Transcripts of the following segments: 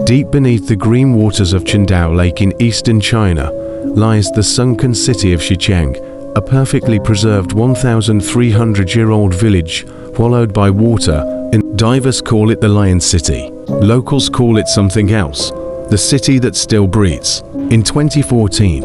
Deep beneath the green waters of Qiandao Lake in eastern China lies the sunken city of Shicheng, a perfectly preserved 1,300-year-old village wallowed by water. Divers call it the Lion City. Locals call it something else, the city that still breathes. In 2014,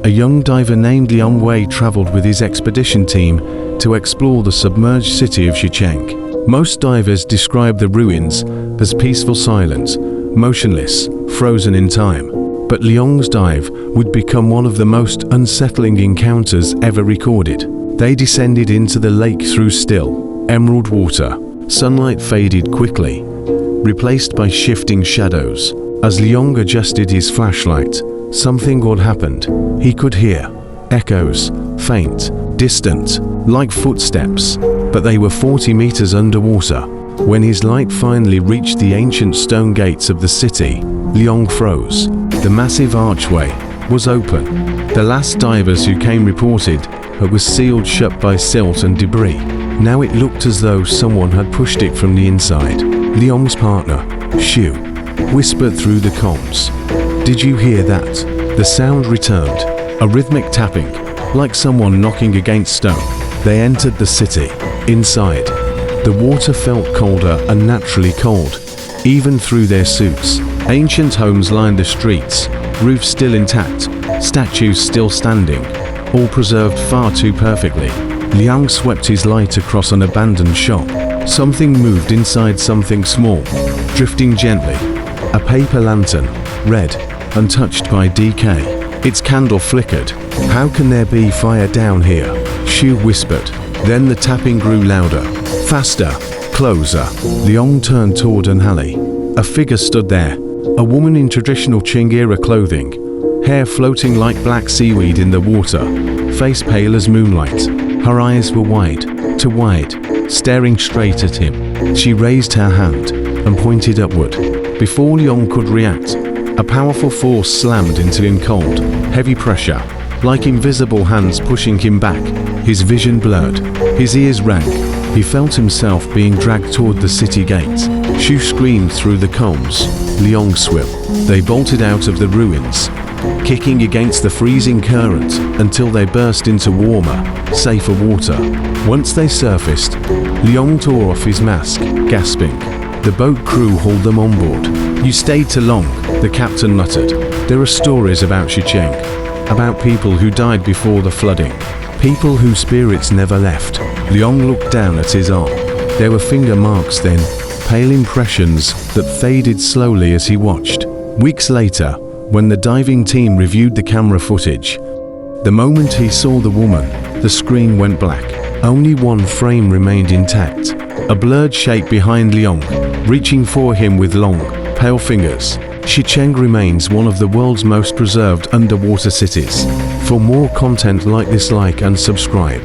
a young diver named Liang Wei traveled with his expedition team to explore the submerged city of Shicheng. Most divers describe the ruins as peaceful silence, motionless, frozen in time. But Liang's dive would become one of the most unsettling encounters ever recorded. They descended into the lake through still, emerald water. Sunlight faded quickly, replaced by shifting shadows. As Liang adjusted his flashlight, something odd happened. He could hear echoes, faint, distant, like footsteps, but they were 40 meters underwater. When his light finally reached the ancient stone gates of the city, Liang froze. The massive archway was open. The last divers who came reported it was sealed shut by silt and debris. Now it looked as though someone had pushed it from the inside. Liang's partner, Xu, whispered through the comms. "Did you hear that?" The sound returned, a rhythmic tapping, like someone knocking against stone. They entered the city. Inside, the water felt colder, unnaturally cold, even through their suits. Ancient homes lined the streets, roofs still intact, statues still standing, all preserved far too perfectly. Liang swept his light across an abandoned shop. Something moved inside something small, drifting gently. A paper lantern, red, untouched by decay. Its candle flickered. "How can there be fire down here?" Xu whispered. Then the tapping grew louder. Faster, closer. Liang turned toward an alley. A figure stood there, a woman in traditional Qing-era clothing, hair floating like black seaweed in the water, face pale as moonlight. Her eyes were wide, too wide, staring straight at him. She raised her hand and pointed upward. Before Liang could react, a powerful force slammed into him, cold, heavy pressure, like invisible hands pushing him back. His vision blurred, his ears rang. He felt himself being dragged toward the city gates. Xu screamed through the comms. Liang swam. They bolted out of the ruins, kicking against the freezing current until they burst into warmer, safer water. Once they surfaced, Liang tore off his mask, gasping. The boat crew hauled them on board. "You stayed too long," the captain muttered. "There are stories about Shicheng, about people who died before the flooding, people whose spirits never left." Liang looked down at his arm. There were finger marks then, pale impressions that faded slowly as he watched. Weeks later, when the diving team reviewed the camera footage, the moment he saw the woman, the screen went black. Only one frame remained intact, a blurred shape behind Liang, reaching for him with long, pale fingers. Shicheng remains one of the world's most preserved underwater cities. For more content like this, like and subscribe.